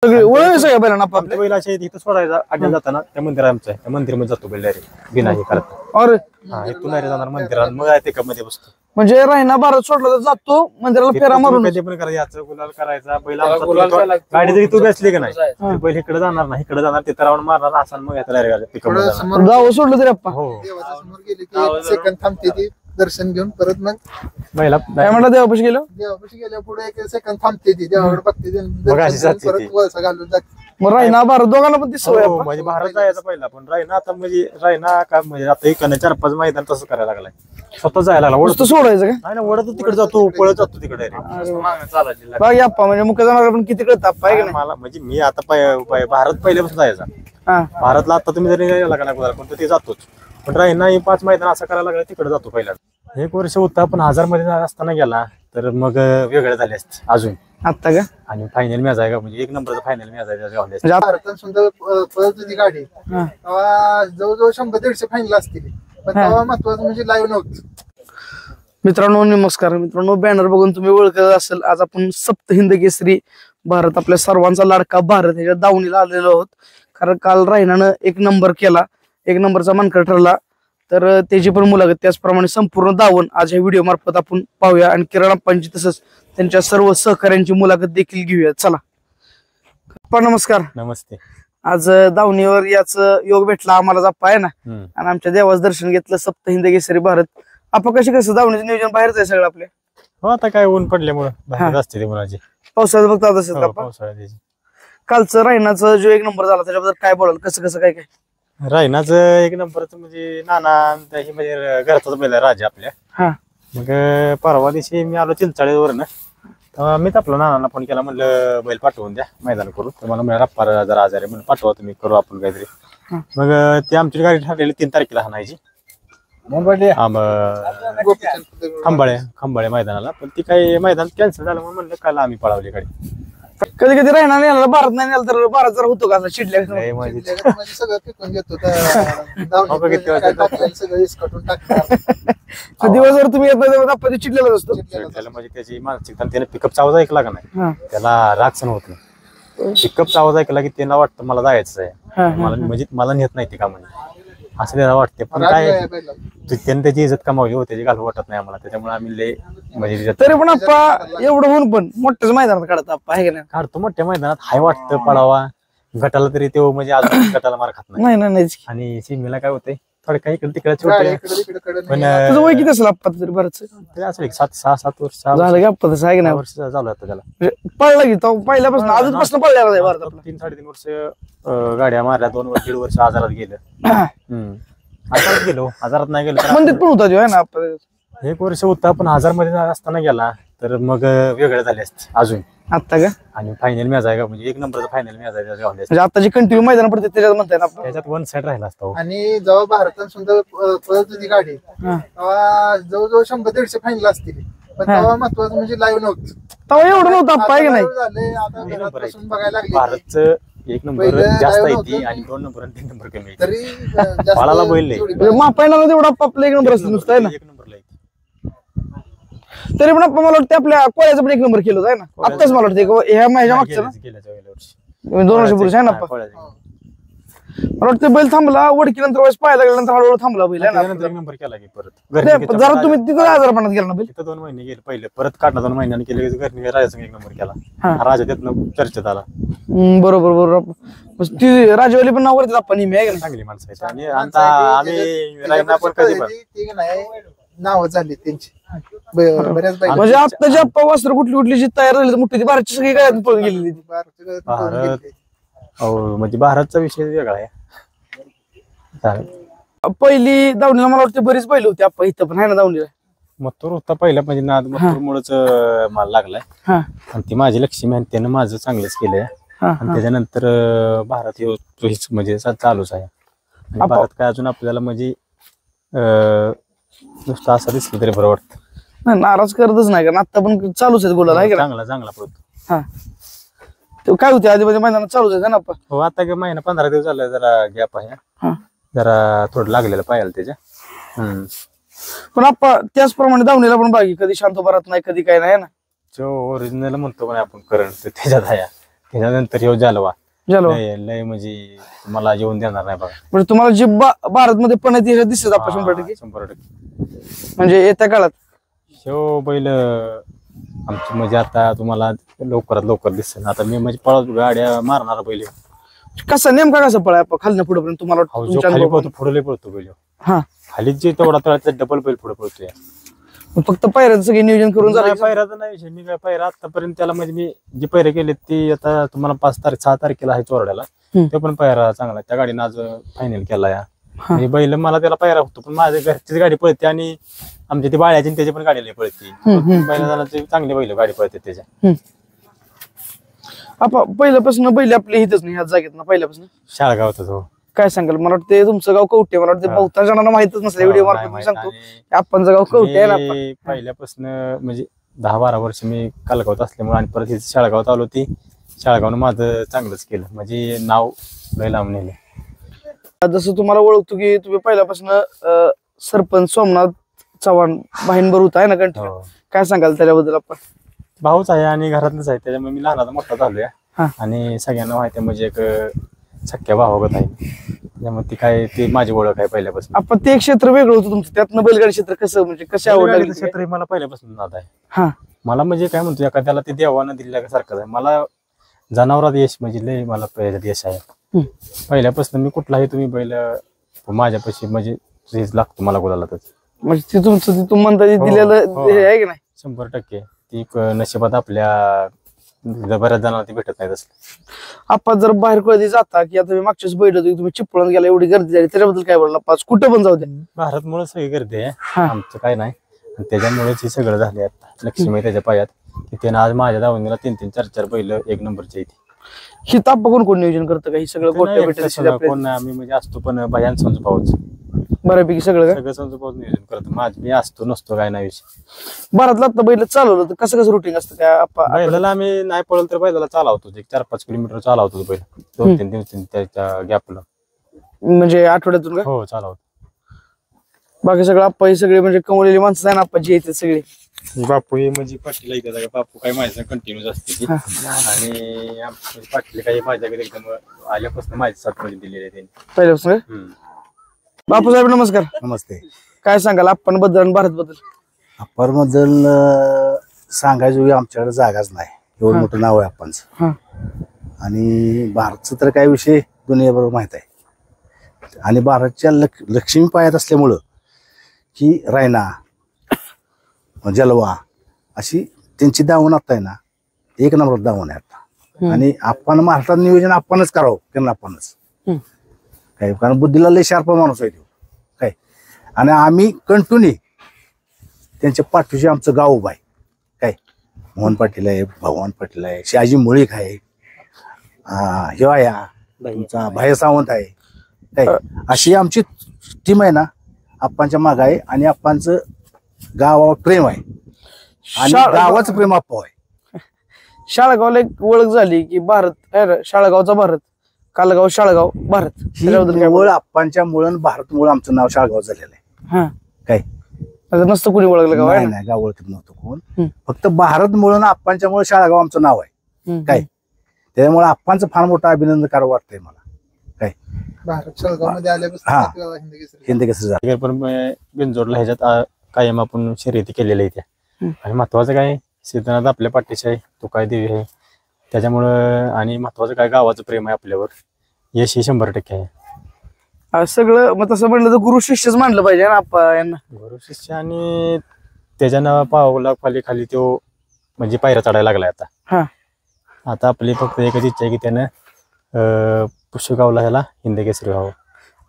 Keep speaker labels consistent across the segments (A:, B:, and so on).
A: सगळे ओळख सगळ्या बैलांना
B: आपल्या बैलाच्या इथं सोडायचा अड्ड्यात जाताना त्या मंदिर आमचं आहे, त्या मंदिरामध्ये जातो बैल डायरेक्ट बिना हे करत.
A: अरे
B: इथून डायरेक्ट जाणार मंदिरात, मग आहे ते मध्ये बसतो.
A: म्हणजे रायना भारत सोडला तर जातो मंदिराला फेरा मारून
B: कधी पण करायचं, गुलाल करायचा बैल गाडी जरी तू बसली की नाही बैल इकडे जाणार नाही, इकडे जाणार तिथं राऊंड मारणार असा मग
A: गाव सोडलं तरी अप्पा
C: सेकंद थांबते ती दर्शन घेऊन परत मग
A: बैला काय म्हणलं देवापाशी गेलो,
C: देवापाशी गेल्या पुढे एक सेकंद थांबते ती देवाकडे बघते परत वळसा घालून जाते.
A: मग रायना भारत दोघांना पण ती सवय
B: म्हणजे भारत जायचा पहिला, पण रायना आता म्हणजे रायना काय म्हणजे आता एक 4-5 मैदान तसं करायला लागलाय, स्वतः जायला लागला.
A: वस्तू सोडायचं काय
B: नाही ओढत तिकडे जातो, पळत जातो तिकडे
A: बाकी अप्पा म्हणजे मुख्य जाणार पण किती कळत अप्पा आहे का
B: मला. म्हणजे मी आता भारत पहिल्यापासून जायचा, भारतला आता तुम्ही जरी गेला का नाही पण ते जातोच, पण रायना 5 मैदान असं करायला लागला तिकडे जातो पहिला. 1 वर्ष होता पण 1000 मध्ये असताना गेला तर मग वेगळे झाले असते अजून
A: आता का.
B: आणि फायनल मॅच आहे का म्हणजे 1 नंबरचा फायनल मॅच आहे.
C: भारतात सुद्धा पळत होती गाडी तेव्हा जवळजवळ 100-150 फायनल असतील, पण तेव्हा महत्वाचं म्हणजे लाईव्ह नव्हतं.
A: मित्रांनो नमस्कार मित्रांनो, बॅनर बघून तुम्ही ओळखत असेल. आज आपण सप्त हिंद केसरी भारत आपल्या सर्वांचा लाडका भारत ह्याच्या दावणीला आलेलो आहोत. कारण काल रायनानं 1 नंबर केला, 1 नंबरचा मानकर ठरला, तर त्याची पण मुलाखत त्याचप्रमाणे संपूर्ण दावण आज ह्या व्हिडिओ मार्फत आपण पाहूया आणि किरण अप्पांची तसंच त्यांच्या सर्व सहकार्यांची मुलाखत देखील घेऊया. चला अप्पा नमस्कार.
B: नमस्ते.
A: आज दावणीवर याच योग भेटला आम्हाला जाप्पा आहे ना, आणि आमच्या देवाचं दर्शन घेतलं सप्त हिंद केसरी भारत. आपण कसं दावणीचं नियोजन बाहेरच आहे सगळं आपल्या.
B: हो आता काय ऊन पडल्यामुळे बाहेर असते ते मुलाची,
A: पावसाळ्यात बघता असेल. कालचं रायनाचं जो 1 नंबर झाला त्याच्याबद्दल काय बोलाल, कसं काय काय.
B: रायनाचं 1 नंबरचं म्हणजे नाना म्हणजे घरचाच बैल आहे राजा आपल्या. मग परवा दिवशी मी आलो चिंचाळीवरनं, तेव्हा मीच आपला नानांना फोन केला, म्हणलं बैल पाठवून द्या मैदान करू. तर मला म्हणलं रप्पा जरा आजारी म्हणून पाठवा तुम्ही, करू आपण काहीतरी. मग ती आमची गाडी ठरलेली 3 तारखेला हाणायची खंबाळे मैदानाला, पण ती काही मैदान कॅन्सल झालं म्हणून म्हणलं काल आम्ही पळवली गाडी.
A: कधी कधी रायना नेला भारत नाही नेला तर भारत जरा होतो का चिडल्या
C: सगळं पिकून घेतो सगळं इसकटून टाकतात.
A: दिवसभर तुम्ही येत नाही आपण चिडलेलाच असतो.
B: म्हणजे त्याची मानसिकता, त्याने पिकअपचा आवाज ऐकला का नाही त्याला रागसण होत नाही. पिकअपचा आवाज ऐकला की त्यांना वाटतं मला जायचं आहे, म्हणजे मला नेत नाही ते का म्हणजे असं त्याला वाटते. पण काय त्याने त्याची इज्जत कमावली हो, त्याची घालू वाटत नाही आम्हाला, त्याच्यामुळे आम्ही लय म्हणजे. तरी
A: पण आप्पा एवढं होऊन पण मोठ्याच मैदानात काढत आप्पा आहे का नाही.
B: काढतो मोठ्या मैदानात, हाय वाटतं पळावा गटाला, तरी तो म्हणजे अजून गटाला मार खात नाही. आणि सीमेला काय होतंय थोडं काही इकडे तिकडे छोटे.
A: पण तुझं वय किती असेल आप्पा तरी बरंच
B: असेल 6-7 वर्ष
A: झालं का आप्पा, तसं आहे का नाही.
B: वर्ष झालं आता त्याला
A: पळला की तो पहिल्यापासून अजूनपासून पळलेला आहे भारत.
B: 3-3.5 वर्ष गाड्या मारल्या, 2-1.5 वर्ष आजारात गेलं. आजारात गेलो, आजारात नाही गेलो
A: मंदिर पण होता जो आहे ना.
B: 1 वर्ष होता पण 1000 मध्ये असताना गेला तर मग वेगळे झाले असते अजून
A: आता का.
B: आणि फायनल मॅच आहे का म्हणजे 1 नंबरचा फायनल मॅच आहे
A: म्हणजे आता जी कंटिन्यू मैदान पडते त्याच्यात म्हणताय ना,
B: त्याच्यात 1 साइड राहिला असतो.
C: आणि जेव्हा भारतात सुद्धा पळत होती गाडी तेव्हा जवळजवळ 100-150 फायनल असतील, पण तेव्हा महत्वाचं म्हणजे लाईव्ह नव्हतं.
A: तेव्हा एवढं नव्हतं आप्पा आहे का नाही.
C: बघायला लागले
B: भारतचं 1 नंबर जास्त आहे आणि 2 नंबर आणि 3 नंबर कमी
C: तरी
B: पाळाला बैल
A: मापायला तेवढा आपला 1 नंबर असतो नुसतं आहे ना.
B: 1 नंबरला
A: तरी पण आपण मला वाटतं आपल्या कोळ्याचा पण 1 नंबर केलं आहे ना. आत्ताच मला वाटतं ह्या माझ्या मागचं ना 2 वर्षापूर्वी आहे ना आप्पा. मला वाटतं बैल थांबला वडकी नंतर वेळेस पाहायला गेल्यानंतर हळूहळू थांबला बैल.
B: 1 नंबर केला की परत
A: जरा तुम्ही तिथं आजारपणात गेला ना बैल.
B: 2 महिने गेले पहिले, परत काढला 2 महिन्याने केले घरनी राजाचा 1 नंबर केला. राजा त्यातनं चर्चेत आला.
A: बरोबर ती राजवाली पण नाव करतात आपण नेहमी आहे का.
B: चांगली माणसं आहेत आणि आता आम्ही रायना पण कधी पण
C: नाव झाली त्यांची बऱ्याच.
A: म्हणजे आत्ताची आप्पा वस्त्र कुठली जी तयार झाली मोठी ती भारतची सगळी काय पळून गेलेली.
B: भारत म्हणजे भारतचा विषय वेगळा आहे.
A: पहिली दावणीला मला वाटतं बरीच बैल होती आप्पा इथं पण आहे ना दावणीला.
B: मथुर होता पहिला म्हणजे नाद मथुर मुळेच मला लागलाय आणि ती माझी लक्ष्मी आहे त्यानं माझं चांगलंच केलंय. आणि त्याच्यानंतर भारत हेच म्हणजे चालूच आहे. भारत काय अजून आपल्याला म्हणजे नुसतं असं दिसलं तरी बरं वाटतं.
A: नाही नाराज करतच नाही कारण आता पण चालूच आहे बोलायला आहे का.
B: चांगला पडतो.
A: हा काय होते आधी मैदानात चालूच आहे ना.
B: हो आता काय महिना 15 दिवस झाला जरा गॅप आहे, जरा थोडं लागलेलं पाहायला त्याच्या.
A: पण आप्पा त्याचप्रमाणे दावणीला पण बाकी कधी शांत भरत नाही कधी काय नाही ना.
B: जो ओरिजिनल म्हणतो पण आपण करंट त्याच्यात आहे त्याच्यानंतर ह्यो जालवा
A: झालं
B: लय म्हणजे तुम्हाला येऊन देणार नाही बघा.
A: म्हणजे तुम्हाला जे भारत मध्ये पण दिसत आपण 100%.
B: 100%.
A: म्हणजे येत्या काळात
B: ह्यो बैल आमची म्हणजे आता तुम्हाला लवकरात लवकर दिसेल. आता मी म्हणजे पळत गाड्या मारणार बैल ह्यो.
A: कसा नेमका कसा पळाय आपण खाली पुढे पर्यंत तुम्हाला
B: जो
A: तुमच्या
B: खाली
A: अनुभवावरून?
B: पळतो पुढे पळतो बैल ह्यो.
A: हा
B: खाली जे तेवढा तळाचा डबल बैल पुढे पळतोय.
A: फक्त पायऱ्याचं सगळे नियोजन करून झालं
B: नाही, पायऱ्याचा नाही विषय. मी काय पायरा आतापर्यंत त्याला म्हणजे मी जे पायरे केले ते आता तुम्हाला 6 तारखेला आहे चोरड्याला. ते पण पायरा चांगला त्या गाडीनं आज फायनल केला या. म्हणजे बैल मला त्याला पायरा होतो पण माझ्या घरचीच गाडी पळते आणि आमच्या ती बाळ्याची त्याची पण गाडी लय पळते. बैलाला चांगली बैल गाडी पळते त्याच्या.
A: आपण पहिल्यापासून बैल आपले इथंच नाही ह्याच जागेत ना पहिल्यापासून.
B: शाळगावातच हो.
A: काय सांगाल? मला वाटतं तुमचं गाव कवटे. मला वाटतं बहुतांश जणांना माहितच नसलं. व्हिडिओ मार्फत मी सांगतो आपणचं गाव कवटे आहे ना. आपण
B: पहिल्यापासून म्हणजे 10-12 वर्ष मी कालगावात असल्यामुळे आणि परत शाळगावात आलो. ती शाळगावनं माझं चांगलंच केलं म्हणजे नाव लय लावून नेलं.
A: जसं तुम्हाला ओळखतो की तुम्ही पहिल्यापासून सरपंच सोमनाथ चव्हाण भाईंबर होता आहे ना कंटिन्यू. काय सांगाल त्याच्याबद्दल आपण?
B: भाऊच आहे आणि घरातच आहे त्याच्यामुळे मी लहानाचा मोठा झालोय.
A: हा.
B: आणि सगळ्यांना माहिती आहे म्हणजे एक सख्या भावागत आहे. त्यामुळे ती काय ती माझी ओळख आहे पहिल्यापासून.
A: आपण ते एक क्षेत्र वेगळं होतं तुमचं. त्यातनं बैलगाडी क्षेत्र कसं म्हणजे कसे आवडलं?
B: क्षेत्र मला पहिल्यापासून नाद आहे.
A: हा
B: मला म्हणजे काय म्हणतो एखाद्याला ते देवानं दिल्यासारखंच आहे. मला जनावरात यश म्हणजे लय मला पहिल्यात यश आहे. पहिल्यापासून मी कुठलाही तुम्ही बैल माझ्यापाशी म्हणजे हेच लागतो मला गुलालातच.
A: म्हणजे ते तुमचं तुम्ही म्हणता दिलेलं आहे की नाही?
B: 100%. ती नशिबात आपल्या बऱ्याच जणांना ती भेटत नाही तसं.
A: आपण जर बाहेर कधी जाता की आता मी मागच्याच बैल होतो तुम्ही चिपळून गेला एवढी गर्दी झाली त्याच्याबद्दल काय बोलला? पाच कुठं पण जाऊ द्या.
B: भारतमुळे सगळी गर्दी आहे आमचं काय नाही. त्याच्यामुळेच हे सगळं झाले. आता लक्ष्मी त्याच्या पायात की त्यानं आज माझ्या दावणीला 3-3, 4-4 बैल 1 नंबरचे येते.
A: ही ताप कोण नियोजन करतं का? ही सगळं गोट्या
B: कोण आम्ही म्हणजे असतो पण भयान संजू पाऊस
A: बऱ्यापैकी सगळं
B: सगळं संजू पाऊस नियोजन करतो. माझ मी असतो नसतो काय नाही विषय.
A: भारतला आता बैल चालवलं तर कसं रुटीन असतं काय?
B: बैलाला आम्ही नाही पळलं तर बैलाला चालवतो. 4-5 किलोमीटर चालवतो बैल 2-3 दिवस त्याच्या गॅपला.
A: म्हणजे आठवड्यातून का?
B: हो चालवतो.
A: बाकी सगळं आप्पा ही सगळे म्हणजे कमवलेली माणसं आहे ना आप्पाची येते सगळे.
B: बापू हे म्हणजे पाटील ऐकत बापू काय माझ्या कंटिन्यूच असते आणि पाटील काही माझ्याकडे एकदम आल्यापासून माझ्या साथ मध्ये दिलेली आहे त्यांनी
A: पहिल्यापासून. बापू साहेब नमस्कार.
D: नमस्ते.
A: काय सांगाल आपण बद्दल आणि भारत बद्दल?
D: अप्पर बद्दल सांगायचं आमच्याकडे जागाच नाही. एवढं मोठं नाव आहे आपणचं. आणि भारतचं तर काय विषय दुनियाबरोबर माहित आहे. आणि भारतच्या लक्ष्मी पायात असल्यामुळं ही रायना जलवा अशी त्यांची दावण आता आहे ना 1 नंबर दावण आहे आता. आणि आपण महाराष्ट्रात नियोजन आपणच करावं त्यांना आपणच काय. कारण बुद्धीला लय शार्प माणूस आहे तो काय. आणि आम्ही कंटिन्यू त्यांच्या पाठीशी आमचं गाव उभा आहे काय. मोहन पाटील आहे, भगवान पाटील आहे, शहाजी मुळीक आहे, हिवाया तुमचा भाई सावंत आहे काय. अशी आमची टीम आहे ना आप्पांच्या माग आहे. आणि आप्पांचं गावावर प्रेम आहे आणि गावाचं प्रेम आप्पा आहे.
A: शाळगावला एक ओळख झाली की भारत शाळगावचा भारत, कालगाव शाळगाव भारत.
D: मुळ आप्पांच्या मुळं भारत मुळे आमचं नाव शाळगाव झालेलं आहे काय.
A: नसतं कोणी ओळखलं गाव?
D: नाही गाव ओळखत नव्हतं कोण. फक्त भारत मुळे आप्पांच्या मुळे शाळगाव आमचं नाव आहे काय. त्याच्यामुळे आप्पांचं फार मोठं अभिनंदन करावं वाटतंय मला काय.
C: भारत शाळगावमध्ये आल्यापासून
D: हिंद केसरी झालं.
B: पण बिनजोडला ह्याच्यात कायम आपण शर्यती केलेल्या आहेत. आणि महत्वाचं काय सिद्धनाथ आपल्या पाठीशी आहे, तो काय देवी आहे त्याच्यामुळं. आणि महत्वाचं काय गावाचं प्रेम आहे आपल्यावर. यश हे 100% आहे.
A: सगळं मग तसं म्हणलं तर गुरु शिष्यच मानलं पाहिजे ना आप्पा यांना.
B: गुरु शिष्य आणि त्याच्यानं पावला खाली तो म्हणजे पायऱ्या चढायला लागलाय आता. आता आपली फक्त एकच इच्छा आहे की त्यानं पुष्यगावला ह्याला हिंद केसरी व्हावं.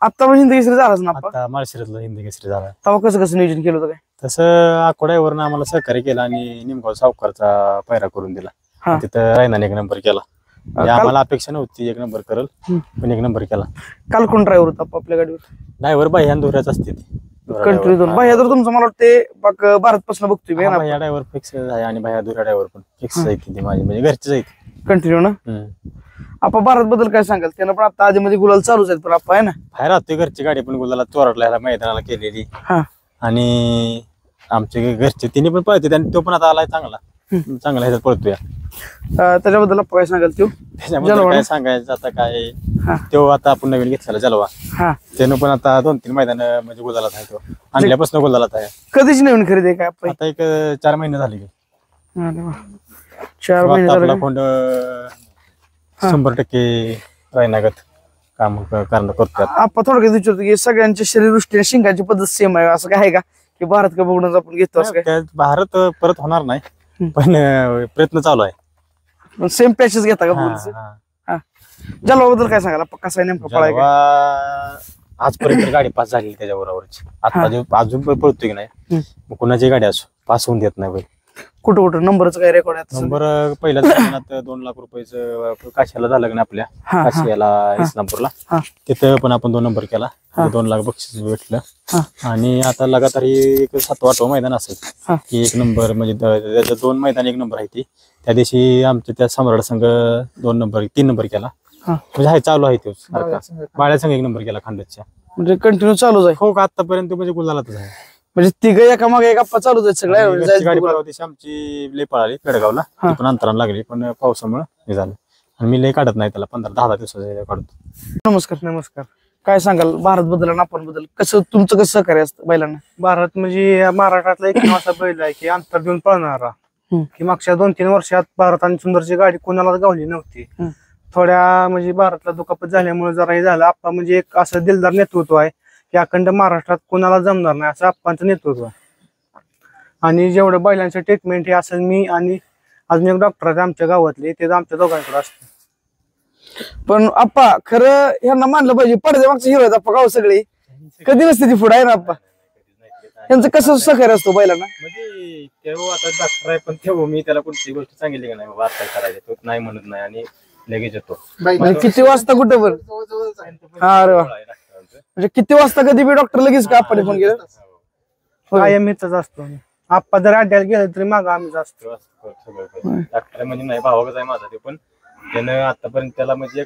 A: आता पण हिंद केसरी झालाच ना आप्पा?
B: आता माळशिरसला हिंद केसरी झाला.
A: तेव्हा कसं नियोजन केलं होतं काय?
B: तसं आकोड्यावरनं आम्हाला सहकार्य केलं आणि निमगाव सावकारचा पायरा करून दिला. तिथं रायनाने 1 नंबर केला. म्हणजे आम्हाला अपेक्षा नव्हती 1 नंबर करल पण 1 नंबर केला.
A: काल कोण ड्रायव्हर होता आपल्या गाडीवर?
B: ड्रायव्हर बाह्यान दोऱ्याच असते
A: कंट्री दोन बाह्या तर तुमचं मला वाटते भारत पासून बघतोय मी.
B: बाह्या ड्रायव्हर फिक्स आहे आणि बाह्या दोऱ्या ड्रायव्हर पण फिक्स आहे ती माझी म्हणजे घरचीच आहेत
A: कंटिन्यू ना. आपण भारत बद्दल काय सांगाल? त्यानं पण आता आधी मध्ये गुलाल चालूच आहेत पण आपण आहे ना
B: बाहेर राहतोय. घरची गाडी पण गुलाला चोरटला मैदानाला केलेली आणि आमचे घरचे तिने पण पळते आणि तो पण आता आलाय चांगला ह्याच्यात पळतोय.
A: त्याच्याबद्दल आपण काय सांगाल तू?
B: त्याच्याबद्दल
A: जलवा
B: काय
A: ना?
B: सांगायचं आता काय
A: हा.
B: तो आता आपण नवीन घेतलेला जलवा
A: हा,
B: त्यानं पण आता 2-3 मैदान म्हणजे गुलालात आहे तो आणल्यापासून गुलालात आहे.
A: कधीची नवीन खरेदी आहे काय आपण?
B: आता एक 4 महिने झाले की
A: अरे वा. 4
B: तो
A: महिने
B: आता
A: झाले
B: आपला
A: का?
B: कोंड 100% रायनागत काम करणं करतो.
A: आपण थोडक्यात विचारतो की सगळ्यांच्या शरीरदृष्टीने शिंगाची पद्धत सेम आहे असं काय आहे का की भारत का बघूनच आपण घेतो असं काय?
B: त्यात भारत परत होणार नाही पण प्रयत्न चालू आहे.
A: सेम पॅचेस घेता का
B: हा,
A: बघून?
B: हा.
A: जलवाबद्दल काय सांगाल आपण? कसा आहे नेमका पळाय काय?
B: जलवा आजपर्यंत गाडी पास झालेली त्याच्या बरोबरची आता अजून पण पळतोय की नाही मग कुणाची गाडी असो पास होऊन देत नाही बैल.
A: कुठं कुठं नंबरचं काय रेकॉर्ड आहे?
B: नंबर पहिल्याच महिन्यात 2 लाख रुपयाचं काश्याला झालं ना आपल्या
A: हा, हा.
B: काशियाला इस्लामपूरला
A: हा.
B: तिथं पण आपण 2 नंबर केला. 2 लाख बक्षीस भेटलं आणि आता लगातार ही एक 7वा-8वा मैदान असेल
A: हा.
B: की 1 नंबर म्हणजे त्याच्या 2 मैदान 1 नंबर आहे ती. त्या दिवशी आमच्या त्या सम्राट संघ 2 नंबर 3 नंबर केला
A: हा.
B: म्हणजे आहे चालू आहे तो
C: बाळ्या संघ.
B: बाळ्या संघ 1 नंबर केला खांद्याच्या.
A: म्हणजे कंटिन्यू चालूच आहे
B: हो का आतापर्यंत म्हणजे गुलालातच आहे.
A: म्हणजे तिघ एका मागे एक आप्पा चालूच आहेत
B: आणि घरची गाडी
A: सगळ्या.
B: परवा दिवशी आमची लय पळाली पेडगावला
A: हा.
B: ती पण अंतराला लागली पण पावसामुळे हे झालं आणि मी लय काढत नाही त्याला 15-10 दिवसाचा काढतो.
A: नमस्कार. नमस्कार. काय सांगाल भारत बद्दल आणि आपण बद्दल? कसं तुमचं कसं सहकार्य असतं बैलांना?
E: भारत म्हणजे महाराष्ट्रातला एक असा बैल आहे की अंतर देऊन पळणारा की मागच्या 2-3 वर्षात भारत आणि सुंदरची गाडी कोणालाच गावली नव्हती. थोड्या म्हणजे भारतला दुखापत झाल्यामुळे जरा हे झालं. आप्पा म्हणजे एक असं दिलदार नेतृत्व आहे की अखंड महाराष्ट्रात कोणाला जमणार नाही असं आप्पांचं नेतृत्व आहे. आणि जेवढं बैलांचं ट्रीटमेंट हे असं मी आणि अजून एक डॉक्टर आहेत आमच्या गावातले ते आमच्या दोघांकडे असतं.
A: पण आप्पा खरं ह्यांना मानलं पाहिजे, पडदे मागचे हिरो आहेत आप्पा गाव सगळे. कधी नसते ती पुढे आहे ना आप्पा? यांचं कसं सहकार्य असतो बैलांना?
B: म्हणजे तेव्हा आता डॉक्टर आहे पण तेव्हा मी त्याला कोणती गोष्ट सांगितली का नाही बाबा आता काय करायचं तो नाही म्हणत नाही आणि लगेच येतो.
A: म्हणजे किती वाजता कुठं पण?
C: जवळजवळच आहे.
A: हा, अरे वा. म्हणजे किती वाजता कधी बी डॉक्टर लगेच का आपण फोन केला?
E: कायम इथंच असतो. आप्पा जर अड्ड्याला गेलं तरी मागं आम्हीच असतो.
B: डॉक्टर म्हणजे नाही भावाच आहे माझा ते पण त्यानं आतापर्यंत त्याला म्हणजे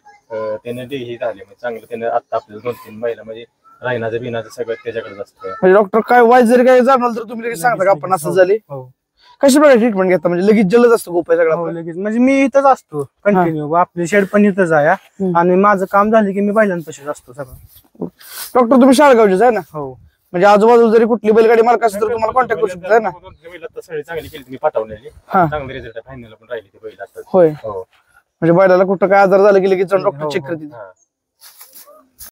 B: त्याने हे झाले म्हणजे चांगलं त्यानं आता आपल्याला 2-3 महिला म्हणजे राहण्याचं बिनाचं सगळं त्याच्याकडेच असतं.
A: म्हणजे डॉक्टर काय वाईट जरी काय जाणवलं तर तुम्ही लगेच सांगता का आपण असं झाले?
E: हो.
A: कशा प्रकारे ट्रीटमेंट घेता? म्हणजे लगेच जलद असतो गोपाय
E: हो,
A: सगळं?
E: लगेच म्हणजे मी इथंच असतो कंटिन्यू. आपली शेड पण इथंच आहे आणि माझं काम झालं की मी बैलांपाशीच असतो सगळं.
A: डॉक्टर तुम्ही शाळगावचेच आहे ना?
E: हो.
A: म्हणजे आजूबाजूला जरी कुठली बैलगाडी मालक असेल तर तुम्हाला कॉन्टॅक्ट करू शकता ना?
B: सगळी चांगली केली मी पाठवलेली
A: हा.
B: चांगले रिझल्ट फायनल पण राहिली ती बैल आता.
A: होय.
B: हो
A: म्हणजे बैलाला कुठं काय आजार झाला की लगेच डॉक्टर चेक करतील.
B: हा.